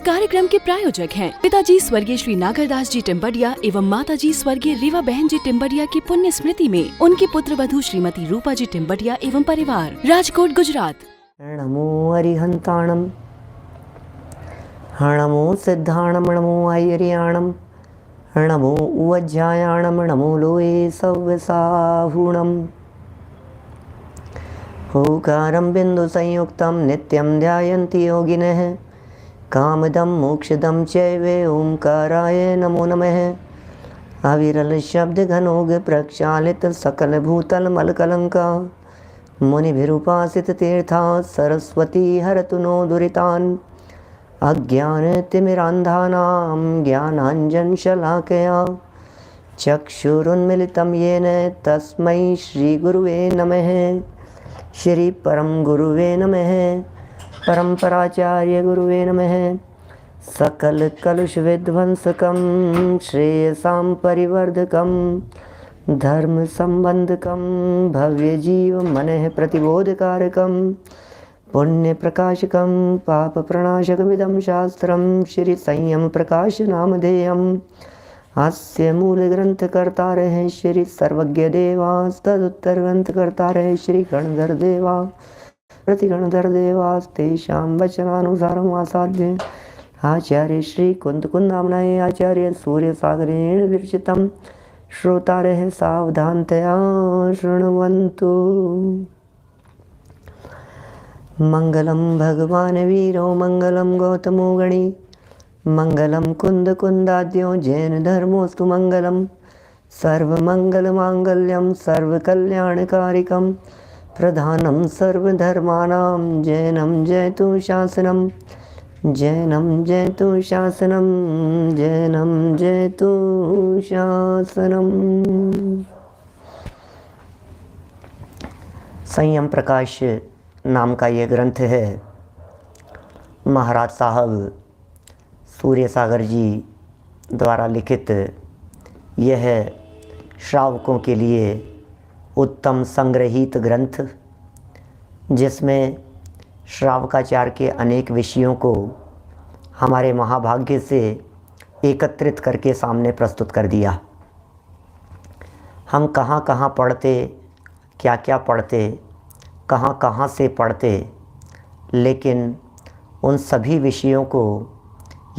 कार्यक्रम के प्रायोजक हैं पिताजी स्वर्गीय श्री नागरदास जी टिम्बडिया एवं माताजी स्वर्गीय रीवा बहन जी टिम्बडिया की पुण्य स्मृति में उनकी पुत्र वधू श्रीमती रूपा जी टिम्बडिया एवं परिवार, राजकोट, गुजरात। नमो अरिहंताणम, नमो सिद्धाणम, नमो आयरियाणम, नमो उवज्जायाणम, नमो लोये सव्यसाहुणम। ओंकारं बिंदु संयुक्तं नित्यं ध्यायन्ति योगिनः, कामदं मोक्षदं चैव ओंकाराय नमो नमः। अविरल शब्द घनोग प्रक्षालित सकल भूतल मलकलंका, मुनिभिरुपासित तीर्था सरस्वती हरतु नो दुरितान्। अज्ञानतिमिरान्धानां ज्ञानाञ्जनशलाकया चक्षुरुन्मिलितं येन तस्मै श्रीगुरुवे नमः। श्री परम गुरुवे नमः, परम्पराचार्य गुरुवे नमः। सकल कलुष विध्वंसकं श्रेयसां परिवर्धकं, धर्म संबंधकं भव्य जीव मनः प्रतिबोधकारकं, पुण्य प्रकाशकं पाप प्रणाशकमिदं शास्त्रं श्री संयम प्रकाश नामधेयम्। अस्य मूल ग्रंथकर्ता रहे श्री सर्वज्ञ देवास, तदुत्तर ग्रंथकर्ता रहे श्री गणधर देवा, प्रतिगणधर देवास। तेषां वचनानुसारम् आसाद्य आचार्य श्री कुंदकुंदामनाय आचार्य सूर्य सागरेण विरचितं श्रोतारः सावधानतया शृण्वन्तु। मंगलम भगवान वीरो मंगलम गौतमो गणी, मंगलम कुंद कुंदाद्यो जैन धर्मोस्तु मंगलम। सर्वमंगल मांगल्यम सर्वकल्याणकारिकम, प्रधानम सर्वधर्माणां जैनम जयतु शासनम, जैनम जयतु शासनम, जैनम जयतु शासनम। संयम प्रकाश नाम का ये ग्रंथ है। महाराज साहब सूर्य सागर जी द्वारा लिखित यह श्रावकों के लिए उत्तम संग्रहित ग्रंथ, जिसमें श्रावकाचार के अनेक विषयों को हमारे महाभाग्य से एकत्रित करके सामने प्रस्तुत कर दिया। हम कहाँ कहाँ पढ़ते, क्या क्या पढ़ते, कहाँ कहाँ से पढ़ते, लेकिन उन सभी विषयों को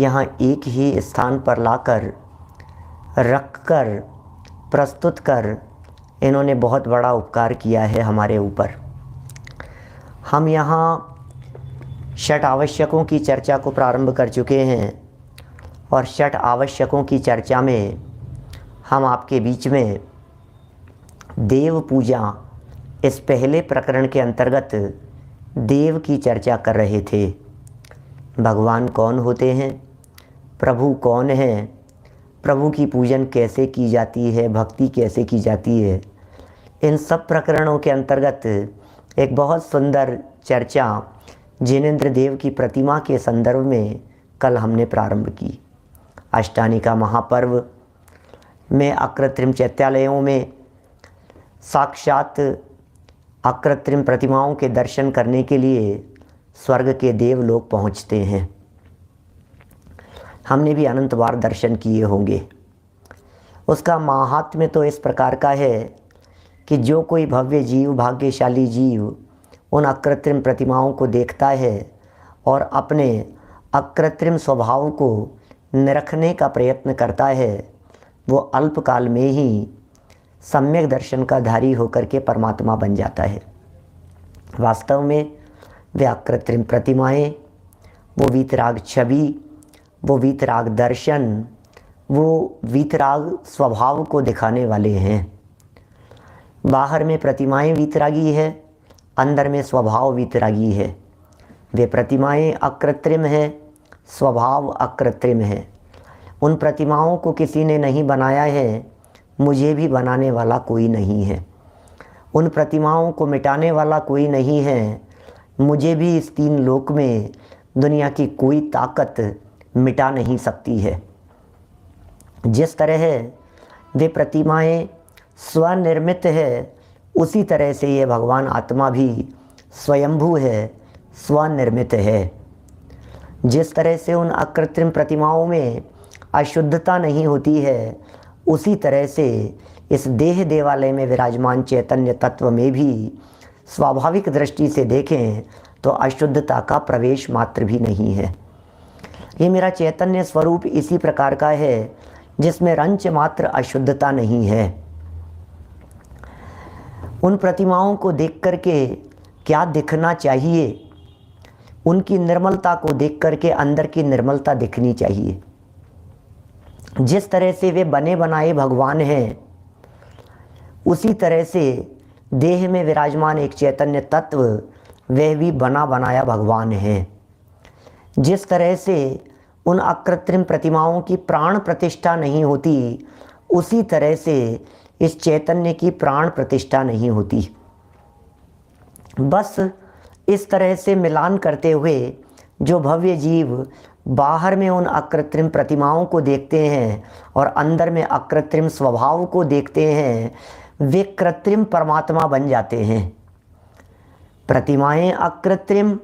यहाँ एक ही स्थान पर लाकर रखकर प्रस्तुत कर इन्होंने बहुत बड़ा उपकार किया है हमारे ऊपर। हम यहाँ षट आवश्यकों की चर्चा को प्रारंभ कर चुके हैं और षट आवश्यकों की चर्चा में हम आपके बीच में देव पूजा, इस पहले प्रकरण के अंतर्गत देव की चर्चा कर रहे थे। भगवान कौन होते हैं, प्रभु कौन है, प्रभु की पूजन कैसे की जाती है, भक्ति कैसे की जाती है, इन सब प्रकरणों के अंतर्गत एक बहुत सुंदर चर्चा जिनेंद्र देव की प्रतिमा के संदर्भ में कल हमने प्रारंभ की। अष्टानी का महापर्व में अकृत्रिम चैत्यालयों में साक्षात अकृत्रिम प्रतिमाओं के दर्शन करने के लिए स्वर्ग के देव लोग पहुँचते हैं। हमने भी अनंत बार दर्शन किए होंगे। उसका माहात्म्य तो इस प्रकार का है कि जो कोई भव्य जीव, भाग्यशाली जीव उन अकृत्रिम प्रतिमाओं को देखता है और अपने अकृत्रिम स्वभाव को निरखने का प्रयत्न करता है, वो अल्पकाल में ही सम्यक दर्शन का धारी होकर के परमात्मा बन जाता है। वास्तव में वे अकृत्रिम प्रतिमाएं, वो वीतराग छवि, वो वीतराग दर्शन, वो वीतराग स्वभाव को दिखाने वाले हैं। बाहर में प्रतिमाएं वीतरागी है, अंदर में स्वभाव वीतरागी है। वे प्रतिमाएं अकृत्रिम है, स्वभाव अकृत्रिम है। उन प्रतिमाओं को किसी ने नहीं बनाया है, मुझे भी बनाने वाला कोई नहीं है। उन प्रतिमाओं को मिटाने वाला कोई नहीं है, मुझे भी इस तीन लोक में दुनिया की कोई ताकत मिटा नहीं सकती है। जिस तरह वे प्रतिमाएं स्वनिर्मित है, उसी तरह से ये भगवान आत्मा भी स्वयंभू है, स्वनिर्मित है। जिस तरह से उन अकृत्रिम प्रतिमाओं में अशुद्धता नहीं होती है, उसी तरह से इस देह देवालय में विराजमान चैतन्य तत्व में भी स्वाभाविक दृष्टि से देखें तो अशुद्धता का प्रवेश मात्र भी नहीं है। ये मेरा चैतन्य स्वरूप इसी प्रकार का है जिसमें रंच मात्र अशुद्धता नहीं है। उन प्रतिमाओं को देख करके क्या दिखना चाहिए? उनकी निर्मलता को देख करके अंदर की निर्मलता दिखनी चाहिए। जिस तरह से वे बने बनाए भगवान हैं, उसी तरह से देह में विराजमान एक चैतन्य तत्व वह भी बना बनाया भगवान है। जिस तरह से उन अकृत्रिम प्रतिमाओं की प्राण प्रतिष्ठा नहीं होती, उसी तरह से इस चैतन्य की प्राण प्रतिष्ठा नहीं होती। बस इस तरह से मिलान करते हुए जो भव्य जीव बाहर में उन अकृत्रिम प्रतिमाओं को देखते हैं और अंदर में अकृत्रिम स्वभाव को देखते हैं, वे कृत्रिम परमात्मा बन जाते हैं। प्रतिमाएं अकृत्रिम,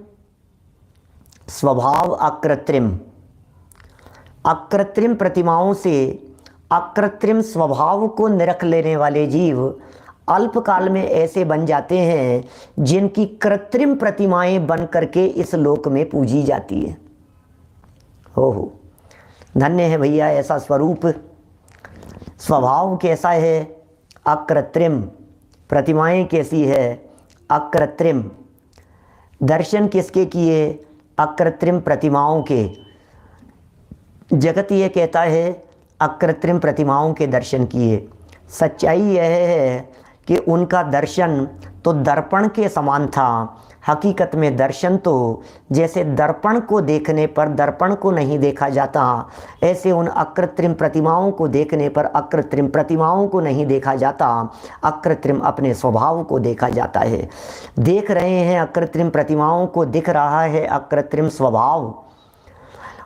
स्वभाव अकृत्रिम। अकृत्रिम प्रतिमाओं से अकृत्रिम स्वभाव को निरख लेने वाले जीव अल्पकाल में ऐसे बन जाते हैं जिनकी कृत्रिम प्रतिमाएं बन करके इस लोक में पूजी जाती है। हो धन्य है भैया ऐसा स्वरूप। स्वभाव कैसा है? अकृत्रिम। प्रतिमाएं कैसी है? अकृत्रिम। दर्शन किसके किए? अकृत्रिम प्रतिमाओं के। जगत ये कहता है अकृत्रिम प्रतिमाओं के दर्शन किए। सच्चाई यह है कि उनका दर्शन तो दर्पण के समान था। हकीकत में दर्शन तो जैसे दर्पण को देखने पर दर्पण को नहीं देखा जाता, ऐसे उन अकृत्रिम प्रतिमाओं को देखने पर अकृत्रिम प्रतिमाओं को नहीं देखा जाता, अकृत्रिम अपने स्वभाव को देखा जाता है। देख रहे हैं अकृत्रिम प्रतिमाओं को, दिख रहा है अकृत्रिम स्वभाव।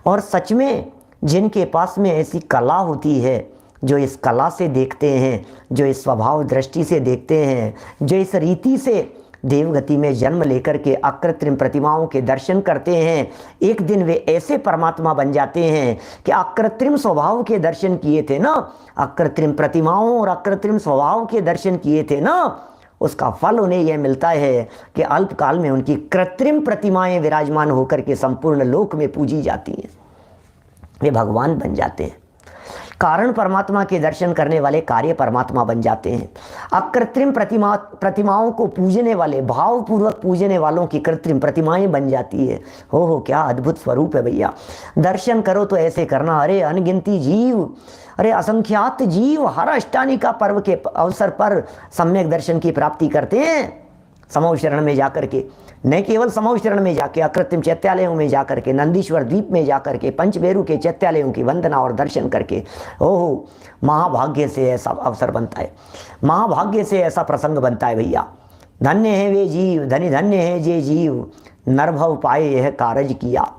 और सच में जिनके पास में ऐसी कला होती है, जो इस कला से देखते हैं, जो इस स्वभाव दृष्टि से देखते हैं, जो इस रीति से देवगति में जन्म लेकर के अकृत्रिम प्रतिमाओं के दर्शन करते हैं, एक दिन वे ऐसे परमात्मा बन जाते हैं कि अकृत्रिम स्वभाव के दर्शन किए थे ना, अकृत्रिम प्रतिमाओं और अकृत्रिम स्वभाव के दर्शन किए थे ना, उसका फल उन्हें यह मिलता है कि अल्पकाल में उनकी कृत्रिम प्रतिमाएं विराजमान होकर के संपूर्ण लोक में पूजी जाती हैं। वे भगवान बन जाते हैं। कारण परमात्मा के दर्शन करने वाले कार्य परमात्मा बन जाते हैं। अकृत्रिम प्रतिमाओं को पूजने वाले, भावपूर्वक पूजने वालों की कृत्रिम प्रतिमाएं बन जाती है। हो क्या अद्भुत स्वरूप है भैया। दर्शन करो तो ऐसे करना। अरे अनगिनती जीव, अरे असंख्यात जीव हर अष्टानी का पर्व के अवसर पर सम्यक दर्शन की प्राप्ति करते हैं। समूह शरण में जाकर के, न केवल समूह शरण में जाके, अकृत्रिम चैत्यालयों में जाकर के, नंदीश्वर द्वीप में जाकर के, पंचमेरु के चैत्यालयों की वंदना और दर्शन करके, ओहो महाभाग्य से ऐसा अवसर बनता है, महाभाग्य से ऐसा प्रसंग बनता है भैया। धन्य है वे जीव, धनी धन्य है जे जीव, नरभव पाए यह कारज किया,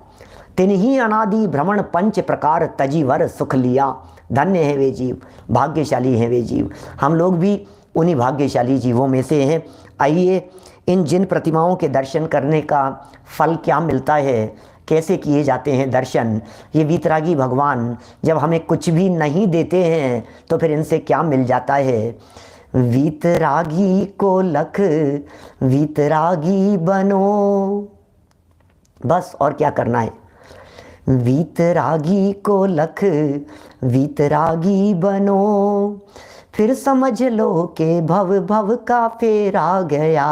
तिन्ही अनादि भ्रमण पंच प्रकार तजीवर सुख लिया। धन्य है वे जीव, भाग्यशाली हैं वे जीव। हम लोग भी उन्हीं भाग्यशाली जीवों में से हैं। आइए इन जिन प्रतिमाओं के दर्शन करने का फल क्या मिलता है, कैसे किए जाते हैं दर्शन, ये वीतरागी भगवान जब हमें कुछ भी नहीं देते हैं तो फिर इनसे क्या मिल जाता है। वीतरागी को लख वीतरागी बनो, बस और क्या करना है। वीतरागी को लख वीतरागी बनो, फिर समझ लो कि भव भव का फेरा गया।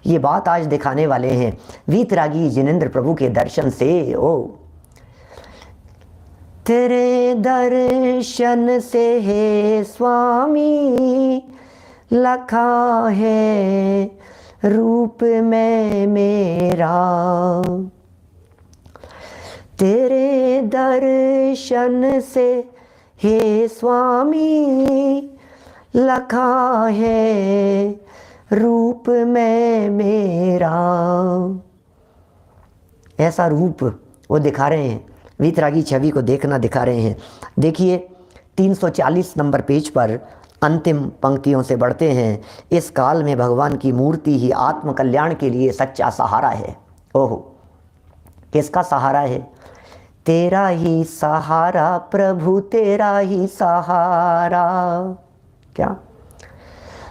ये बात आज दिखाने वाले हैं वीतरागी जिनेंद्र प्रभु के दर्शन से। ओ तेरे दर्शन से हे स्वामी लखा है रूप में मेरा, तेरे दर्शन से हे स्वामी लखा है रूप में मेरा। ऐसा रूप वो दिखा रहे हैं, वीतरागी छवि को देखना दिखा रहे हैं। देखिए 340 नंबर पेज पर अंतिम पंक्तियों से बढ़ते हैं। इस काल में भगवान की मूर्ति ही आत्म कल्याण के लिए सच्चा सहारा है। ओहो किसका सहारा है? तेरा ही सहारा प्रभु, तेरा ही सहारा। क्या?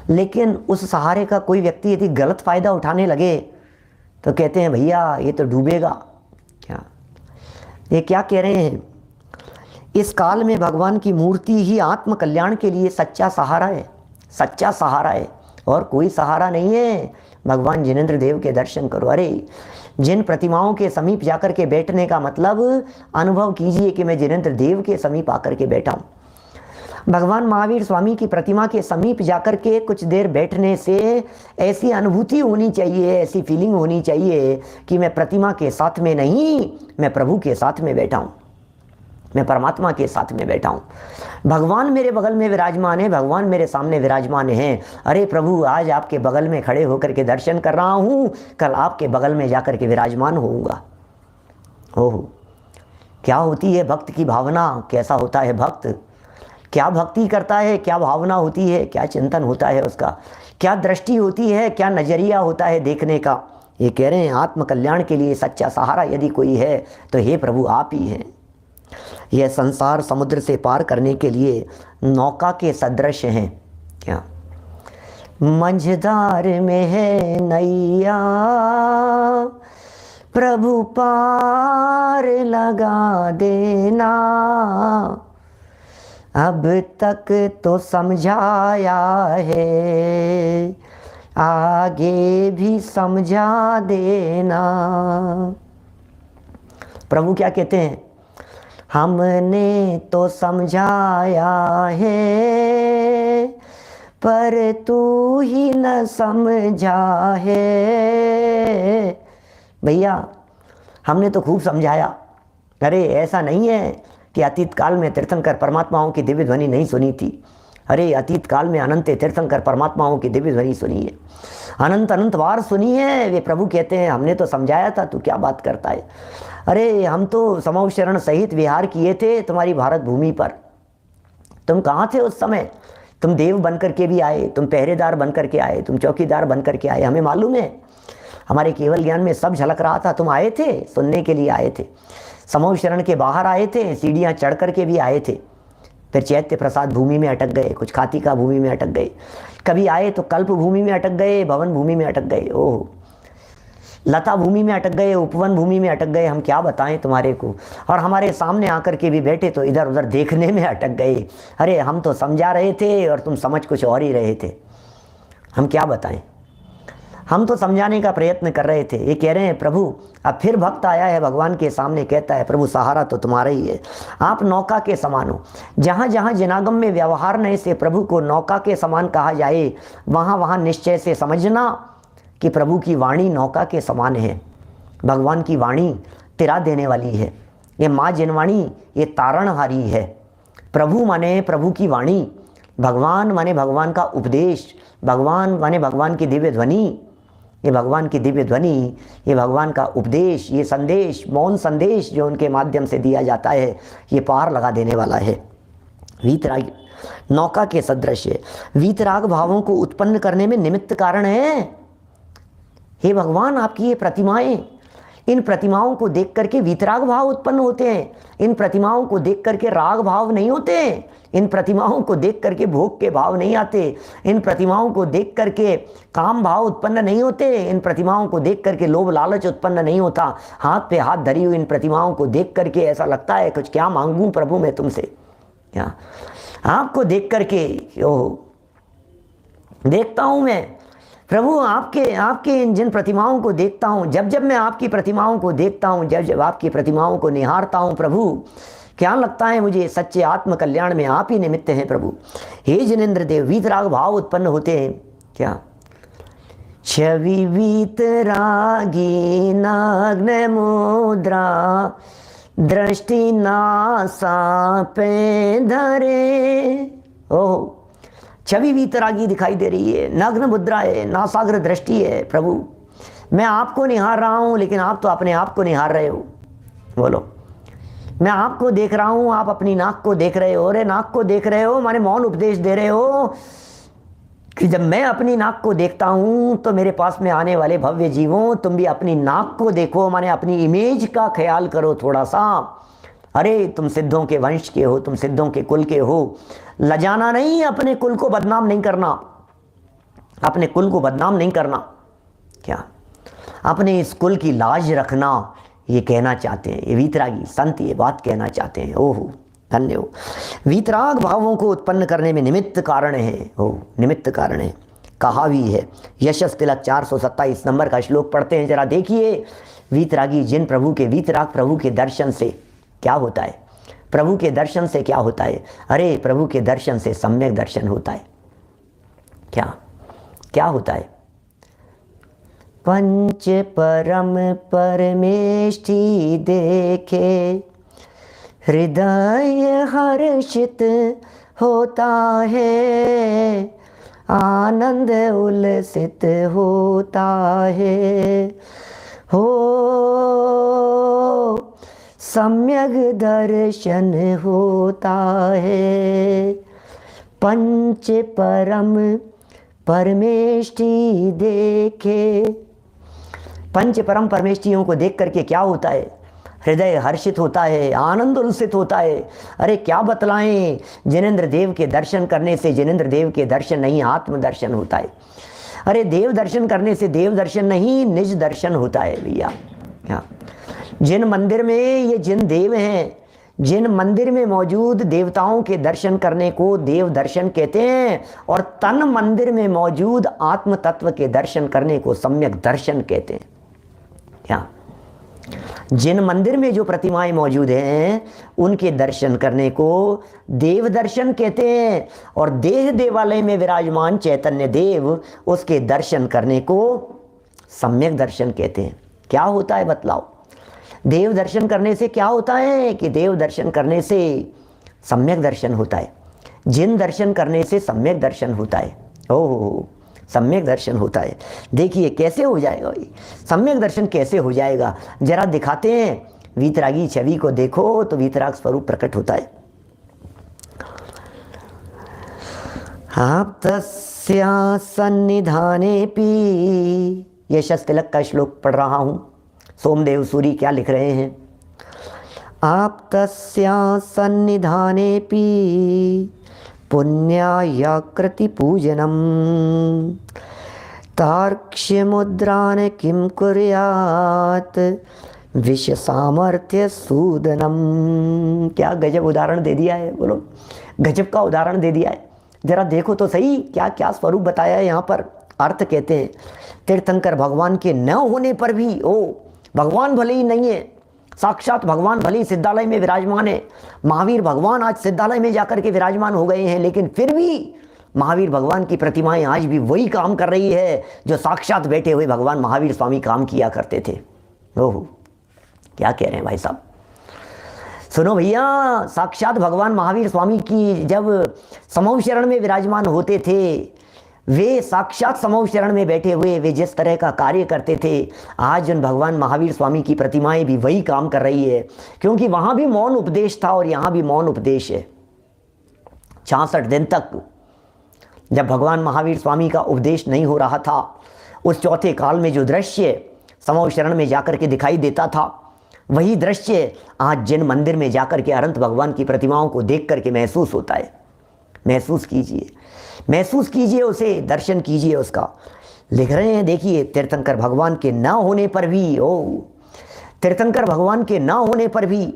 लेकिन उस सहारे का कोई व्यक्ति यदि गलत फायदा उठाने लगे तो कहते हैं भैया ये तो डूबेगा। क्या ये क्या कह रहे हैं? इस काल में भगवान की मूर्ति ही आत्म कल्याण के लिए सच्चा सहारा है, सच्चा सहारा है, और कोई सहारा नहीं है। भगवान जिनेंद्र देव के दर्शन करो। अरे जिन प्रतिमाओं के समीप जाकर के बैठने का मतलब अनुभव कीजिए कि मैं जिनेंद्र देव के समीप आकर के बैठा हूँ। भगवान महावीर स्वामी की प्रतिमा के समीप जाकर के कुछ देर बैठने से ऐसी अनुभूति होनी चाहिए, ऐसी फीलिंग होनी चाहिए कि मैं प्रतिमा के साथ में नहीं, मैं प्रभु के साथ में बैठा हूँ, मैं परमात्मा के साथ में बैठा हूँ। भगवान मेरे बगल में विराजमान है, भगवान मेरे सामने विराजमान है। अरे प्रभु आज आपके बगल में खड़े होकर के दर्शन कर रहा हूँ, कल आपके बगल में जाकर के विराजमान होऊंगा। ओह क्या होती है भक्त की भावना, कैसा होता है भक्त, क्या भक्ति करता है, क्या भावना होती है, क्या चिंतन होता है उसका, क्या दृष्टि होती है, क्या नजरिया होता है देखने का। ये कह रहे हैं आत्म कल्याण के लिए सच्चा सहारा यदि कोई है तो हे प्रभु आप ही हैं। यह संसार समुद्र से पार करने के लिए नौका के सदृश हैं। क्या? मंझधार में है नैया, प्रभु पार लगा देना, अब तक तो समझाया है, आगे भी समझा देना। प्रभु क्या कहते हैं? हमने तो समझाया है पर तू ही न समझा है। भैया हमने तो खूब समझाया। अरे ऐसा नहीं है कि अतीत काल में तीर्थंकर परमात्माओं की दिव्य ध्वनि नहीं सुनी थी। अरे अतीत काल में अनंत तीर्थंकर परमात्माओं की दिव्य ध्वनि सुनी है, अनंत अनंत बार सुनी है। वे प्रभु कहते हैं हमने तो समझाया था, तू क्या बात करता है। अरे हम तो समूह शरण सहित विहार किए थे तुम्हारी भारत भूमि पर। तुम कहाँ थे उस समय? तुम देव बन करके भी आए, तुम पहरेदार बन करके आए, तुम चौकीदार बन करके आए। हमें मालूम है, हमारे केवल ज्ञान में सब झलक रहा था। तुम आए थे, सुनने के लिए आए थे, समूह शरण के बाहर आए थे, सीढ़ियाँ चढ़ करके भी आए थे, फिर चैत्य प्रसाद भूमि में अटक गए, कुछ खातिका भूमि में अटक गए, कभी आए तो कल्प भूमि में अटक गए, भवन भूमि में अटक गए, ओह लता भूमि में अटक गए, उपवन भूमि में अटक गए। हम क्या बताएं तुम्हारे को। और हमारे सामने आकर के भी बैठे तो इधर उधर देखने में अटक गए। अरे हम तो समझा रहे थे और तुम समझ कुछ और ही रहे थे। हम क्या बताएं, हम तो समझाने का प्रयत्न कर रहे थे। ये कह रहे हैं प्रभु, अब फिर भक्त आया है भगवान के सामने, कहता है प्रभु सहारा तो तुम्हारा ही है, आप नौका के समान हो। जहाँ जहाँ जनागम में व्यवहार नहीं से प्रभु को नौका के समान कहा जाए, वहाँ वहाँ निश्चय से समझना कि प्रभु की वाणी नौका के समान है। भगवान की वाणी तिरा देने वाली है। ये माँ जिनवाणी ये तारणहारी है। प्रभु माने प्रभु की वाणी, भगवान माने भगवान का उपदेश, भगवान माने भगवान की दिव्य ध्वनि। ये भगवान की दिव्य ध्वनि, ये भगवान का उपदेश, ये संदेश, मौन संदेश जो उनके माध्यम से दिया जाता है, ये पार लगा देने वाला है। वीतराग नौका के सदृश है, वीतराग भावों को उत्पन्न करने में निमित्त कारण है। हे भगवान आपकी ये प्रतिमाएं, इन प्रतिमाओं को देख करके वीतराग भाव उत्पन्न होते हैं। इन प्रतिमाओं को देख करके राग भाव नहीं होते। इन प्रतिमाओं को देख करके भोग के भाव नहीं आते। इन प्रतिमाओं को देख करके काम भाव उत्पन्न नहीं होते। इन प्रतिमाओं को देख करके लोभ लालच उत्पन्न नहीं होता। हाथ पे हाथ धरी हुई इन प्रतिमाओं को देख करके ऐसा लगता है कुछ क्या मांगूं प्रभु मैं तुमसे। क्या आपको देख करके देखता हूं मैं प्रभु, आपके इन जिन प्रतिमाओं को देखता हूँ, जब जब मैं आपकी प्रतिमाओं को देखता हूँ, जब जब आपकी प्रतिमाओं को निहारता हूँ प्रभु, क्या लगता है मुझे सच्चे आत्म कल्याण में आप ही निमित्त हैं प्रभु। हे जिनेंद्र देव, वीतराग भाव उत्पन्न होते हैं। क्या? छवि वीतरागी नग्न मुद्रा, दृष्टि नासा पे धरे। ओह छवि वीतरागी दिखाई दे रही है, नग्न मुद्रा है, नासाग्र दृष्टि है। प्रभु मैं आपको निहार रहा हूँ लेकिन आप तो अपने आप को निहार रहे हो। बोलो, मैं आपको देख रहा हूँ, आप अपनी नाक को देख रहे हो। अरे नाक को देख रहे हो माने मौन उपदेश दे रहे हो। कि जब मैं अपनी नाक को देखता हूँ तो मेरे पास में आने वाले भव्य जीवों, तुम भी अपनी नाक को देखो, माने अपनी इमेज का ख्याल करो थोड़ा सा। अरे तुम सिद्धों के वंश के हो, तुम सिद्धों के कुल के हो, लजाना नहीं, अपने कुल को बदनाम नहीं करना, अपने कुल को बदनाम नहीं करना, क्या अपने इस कुल की लाज रखना, ये कहना चाहते हैं ये वीतरागी संत, ये बात कहना चाहते हैं। ओहो धन्य हो। वीतराग भावों को उत्पन्न करने में निमित्त कारण है, हो निमित्त कारण है, कहा भी है। यशस तिलक 427 नंबर का श्लोक पढ़ते हैं, जरा देखिए। वीतरागी जिन प्रभु के, वीतराग प्रभु के दर्शन से क्या होता है, प्रभु के दर्शन से क्या होता है? अरे प्रभु के दर्शन से सम्यक दर्शन होता है। क्या क्या होता है? पंच परम परमेष्टि देखे, हृदय हर्षित होता है, आनंद उल्लसित होता है, हो सम्यक दर्शन होता है। पंच परम परमेष्टि देखे, पंच परम परमेष्टियों को देख करके क्या होता है? हृदय हर्षित होता है, आनंद उल्लसित होता है। अरे क्या बतलाएं, जिनेंद्र देव के दर्शन करने से जिनेंद्र देव के दर्शन नहीं, आत्म दर्शन होता है। अरे देव दर्शन करने से देव दर्शन नहीं, निज दर्शन होता है भैया। जिन मंदिर में ये जिन देव हैं, जिन मंदिर में मौजूद देवताओं के दर्शन करने को देव दर्शन कहते हैं, और तन मंदिर में मौजूद आत्म तत्व के दर्शन करने को सम्यक दर्शन कहते हैं। क्या जिन मंदिर में जो प्रतिमाएं मौजूद हैं उनके दर्शन करने को देव दर्शन कहते हैं, और देह देवालय में विराजमान चैतन्य देव उसके दर्शन करने को सम्यक दर्शन कहते हैं। क्या होता है बतलाओ? देव दर्शन करने से क्या होता है? कि देव दर्शन करने से सम्यक दर्शन होता है, जिन दर्शन करने से सम्यक दर्शन होता है। ओहो सम्यक दर्शन होता है। देखिए कैसे हो जाएगा ये सम्यक दर्शन, कैसे हो जाएगा जरा दिखाते हैं। वीतरागी छवि को देखो तो वीतराग स्वरूप प्रकट होता है। आप तस्या सन्निधाने पी, यशस तिलक का श्लोक पढ़ रहा हूं। सोमदेव सूरी क्या लिख रहे हैं? आप तस्या सन्निधाने पी पुण्यायाकृति पूजनम, तार्क्ष्य मुद्रान किम कुर्यात विष सामर्थ्य सूदनम। क्या गजब उदाहरण दे दिया है, बोलो गजब का उदाहरण दे दिया है। जरा देखो तो सही क्या क्या स्वरूप बताया है यहाँ पर। अर्थ कहते हैं तीर्थंकर भगवान के न होने पर भी, ओ भगवान भले ही नहीं है, साक्षात भगवान भले ही सिद्धालय में विराजमान है, महावीर भगवान आज सिद्धालय में जाकर के विराजमान हो गए हैं, लेकिन फिर भी महावीर भगवान की प्रतिमाएं आज भी वही काम कर रही है जो साक्षात बैठे हुए भगवान महावीर स्वामी काम किया करते थे। ओहो क्या कह रहे हैं भाई साहब, सुनो भैया। साक्षात भगवान महावीर स्वामी की जब समूह शरण में विराजमान होते थे, वे साक्षात समूह शरण में बैठे हुए वे जिस तरह का कार्य करते थे, आज उन भगवान महावीर स्वामी की प्रतिमाएं भी वही काम कर रही है, क्योंकि वहां भी मौन उपदेश था और यहाँ भी मौन उपदेश है। 66 दिन तक जब भगवान महावीर स्वामी का उपदेश नहीं हो रहा था, उस चौथे काल में जो दृश्य समूह शरण में जाकर के दिखाई देता था, वही दृश्य आज जिन मंदिर में जाकर के अनंत भगवान की प्रतिमाओं को देख करके महसूस होता है। महसूस कीजिए, महसूस कीजिए उसे, दर्शन कीजिए उसका। लिख रहे हैं देखिए, तीर्थंकर भगवान के न होने पर भी, ओ तीर्थंकर भगवान के न होने पर भी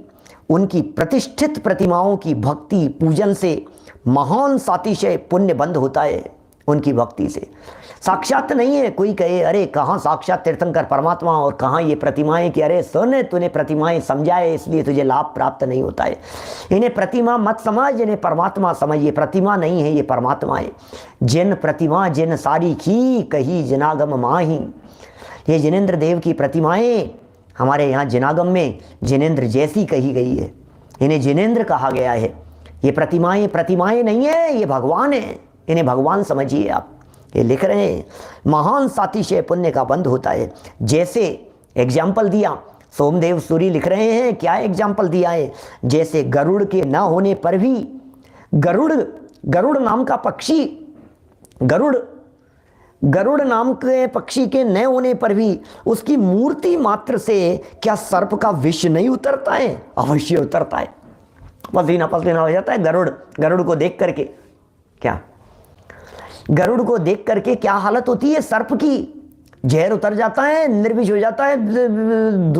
उनकी प्रतिष्ठित प्रतिमाओं की भक्ति पूजन से महान सातिशय पुण्य बंद होता है। उनकी भक्ति से साक्षात नहीं है। कोई कहे अरे कहाँ साक्षात तीर्थंकर परमात्मा और कहाँ ये प्रतिमाएं, कि अरे सुन तूने प्रतिमाएं समझाए इसलिए तुझे लाभ प्राप्त नहीं होता है। इन्हें प्रतिमा मत समझ, इन्हें परमात्मा समझ। ये प्रतिमा नहीं है, ये परमात्मा है। जिन प्रतिमा जिन सारी खी कही जिनागम माही, ये जिनेंद्र देव की प्रतिमाएं हमारे यहाँ जिनागम में जिनेंद्र जैसी कही गई है, इन्हें जिनेंद्र कहा गया है। ये प्रतिमाएं प्रतिमाएं नहीं है, ये भगवान है, इन्हें भगवान समझिए आप। ये लिख रहे हैं महान सातिशय पुण्य का बंध होता है। जैसे एग्जाम्पल दिया सोमदेव सूरी, लिख रहे हैं क्या एग्जाम्पल दिया है? जैसे गरुड़ के न होने पर भी, गरुड़ नाम का पक्षी, गरुड़ गरुड़ नाम के पक्षी के न होने पर भी उसकी मूर्ति मात्र से क्या सर्प का विष नहीं उतरता है? अवश्य उतरता है, पसीना पसीना हो जाता है गरुड़ को देख करके। क्या गरुड़ को देख करके क्या हालत होती है सर्प की? जहर उतर जाता है, निर्विष हो जाता है,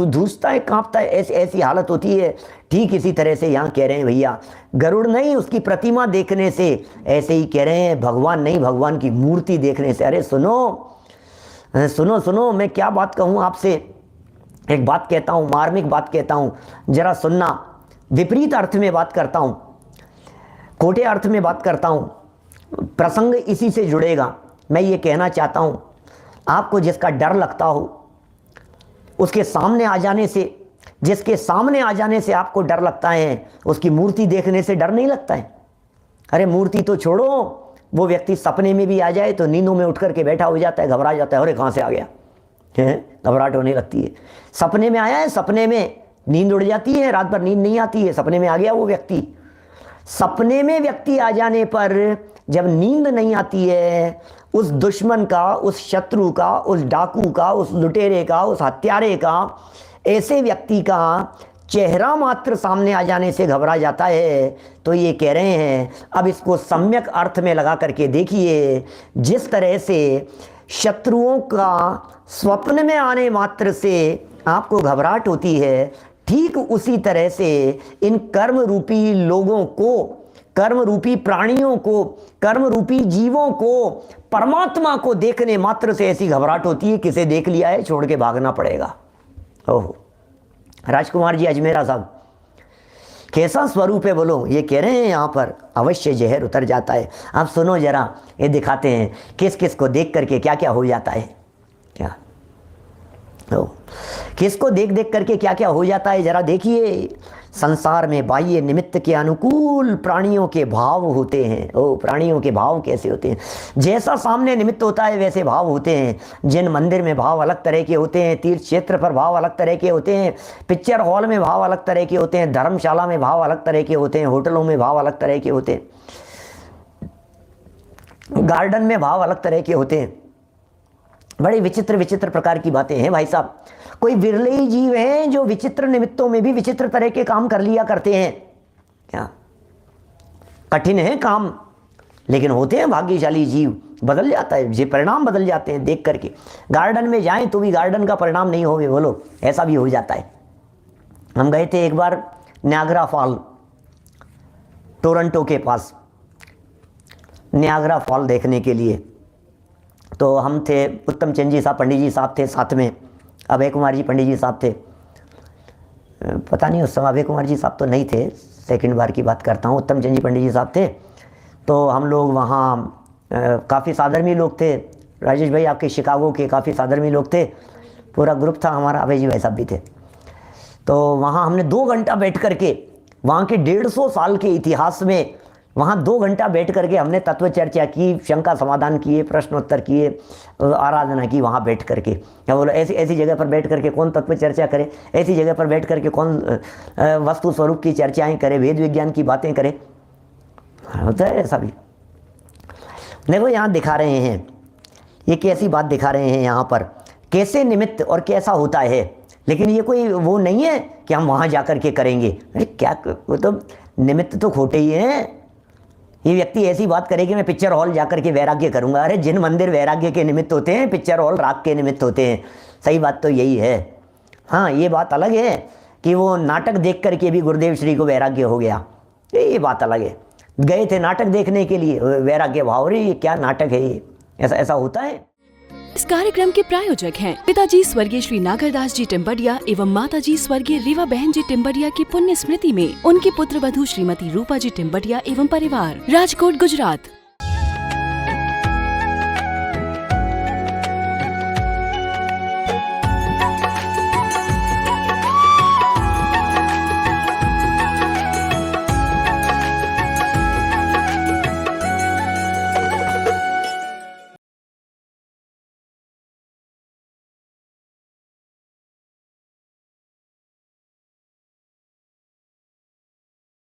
धूसता है, कांपता है, ऐसी हालत होती है। ठीक इसी तरह से यहाँ कह रहे हैं भैया, गरुड़ नहीं उसकी प्रतिमा देखने से, ऐसे ही कह रहे हैं भगवान नहीं भगवान की मूर्ति देखने से। अरे सुनो सुनो सुनो, मैं क्या बात कहूँ आपसे, एक बात कहता हूँ, मार्मिक बात कहता हूँ, जरा सुनना। विपरीत अर्थ में बात करता हूँ, खोटे अर्थ में बात करता हूँ, प्रसंग इसी से जुड़ेगा। मैं ये कहना चाहता हूँ, आपको जिसका डर लगता हो उसके सामने आ जाने से, जिसके सामने आ जाने से आपको डर लगता है, उसकी मूर्ति देखने से डर नहीं लगता है। अरे मूर्ति तो छोड़ो, वो व्यक्ति सपने में भी आ जाए तो नींदों में उठ करके बैठा हो जाता है, घबरा जाता है, अरे कहाँ से आ गया, घबराहट होने लगती है। सपने में आया है, सपने में नींद उड़ जाती है, रात भर नींद नहीं आती है, सपने में आ गया वो व्यक्ति। सपने में व्यक्ति आ जाने पर जब नींद नहीं आती है, उस दुश्मन का, उस शत्रु का, उस डाकू का, उस लुटेरे का, उस हत्यारे का, ऐसे व्यक्ति का चेहरा मात्र सामने आ जाने से घबरा जाता है। तो ये कह रहे हैं, अब इसको सम्यक अर्थ में लगा करके देखिए, जिस तरह से शत्रुओं का स्वप्न में आने मात्र से आपको घबराहट होती है, ठीक उसी तरह से इन कर्म रूपी लोगों को, कर्म रूपी प्राणियों को, कर्म रूपी जीवों को, परमात्मा को देखने मात्र से ऐसी घबराहट होती है, किसे देख लिया है छोड़ के भागना पड़ेगा। ओहो, राजकुमार जी अजमेरा साहब, कैसा स्वरूप है बोलो। ये कह रहे हैं यहाँ पर अवश्य जहर उतर जाता है। आप सुनो जरा, ये दिखाते हैं किस किस को देख करके क्या क्या हो जाता है। क्या किसको देख देख करके क्या क्या हो जाता है, जरा देखिए। संसार में बाह्य निमित्त के अनुकूल प्राणियों के भाव होते हैं। ओ, प्राणियों के भाव कैसे होते हैं? जैसा सामने निमित्त होता है वैसे भाव होते हैं। जिन मंदिर में भाव अलग तरह के होते हैं, तीर्थ क्षेत्र पर भाव अलग तरह के होते हैं, पिक्चर हॉल में भाव अलग तरह के होते हैं, धर्मशाला में भाव अलग तरह के होते हैं, होटलों में भाव अलग तरह के होते हैं, गार्डन में भाव अलग तरह के होते हैं। बड़ी विचित्र विचित्र प्रकार की बातें हैं भाई साहब। कोई विरले ही जीव हैं जो विचित्र निमित्तों में भी विचित्र तरह के काम कर लिया करते हैं। क्या कठिन है काम, लेकिन होते हैं भाग्यशाली जीव। बदल जाता है, ये परिणाम बदल जाते हैं देख करके। गार्डन में जाएं तो भी गार्डन का परिणाम नहीं होवे, बोलो, ऐसा भी हो जाता है। हम गए थे एक बार न्यागरा फॉल, टोरंटो के पास, न्यागरा फॉल देखने के लिए। तो हम थे, उत्तम चंद जी साहब, पंडित जी साहब थे साथ में, अभय कुमार जी पंडित जी साहब थे। पता नहीं उस समय अभय कुमार जी साहब तो नहीं थे, सेकंड बार की बात करता हूँ, उत्तम चंद जी पंडित जी साहब थे। तो हम लोग वहाँ काफ़ी साधर्मी लोग थे। राजेश भाई आपके शिकागो के काफ़ी साधर्मी लोग थे, पूरा ग्रुप था हमारा, अभय जी भाई साहब भी थे। तो वहाँ हमने 2 घंटा बैठ करके, वहाँ के 150 साल के इतिहास में वहाँ 2 घंटा बैठ करके हमने तत्व चर्चा की, शंका समाधान किए, प्रश्नोत्तर किए, आराधना की वहाँ बैठ करके। क्या बोलो, ऐसी जगह पर बैठ करके कौन तत्व चर्चा करे, ऐसी जगह पर बैठ करके कौन वस्तु स्वरूप की चर्चाएं करे, वेद विज्ञान की बातें करे। होता है ऐसा भी। देखो यहाँ दिखा रहे हैं, ये कैसी बात दिखा रहे हैं यहाँ पर, कैसे निमित्त और कैसा होता है। लेकिन ये कोई वो नहीं है कि हम वहाँ जा कर के करेंगे। अरे क्या, वो तो निमित्त तो खोटे ही हैं। ये व्यक्ति ऐसी बात करे कि मैं पिक्चर हॉल जाकर के वैराग्य करूंगा। अरे जिन मंदिर वैराग्य के निमित्त होते हैं, पिक्चर हॉल राग के निमित्त होते हैं। सही बात तो यही है। हाँ, ये बात अलग है कि वो नाटक देख करके भी गुरुदेव श्री को वैराग्य हो गया, ये बात अलग है। गए थे नाटक देखने के लिए, वैराग्य भाव, रे ये क्या नाटक है ये, ऐसा होता है। इस कार्यक्रम के प्रायोजक हैं पिताजी स्वर्गीय श्री नागरदास जी टिम्बडिया एवं माताजी स्वर्गीय रीवा बहन जी टिम्बडिया की पुण्य स्मृति में उनकी पुत्र वधू श्रीमती रूपा जी टिम्बडिया एवं परिवार, राजकोट, गुजरात।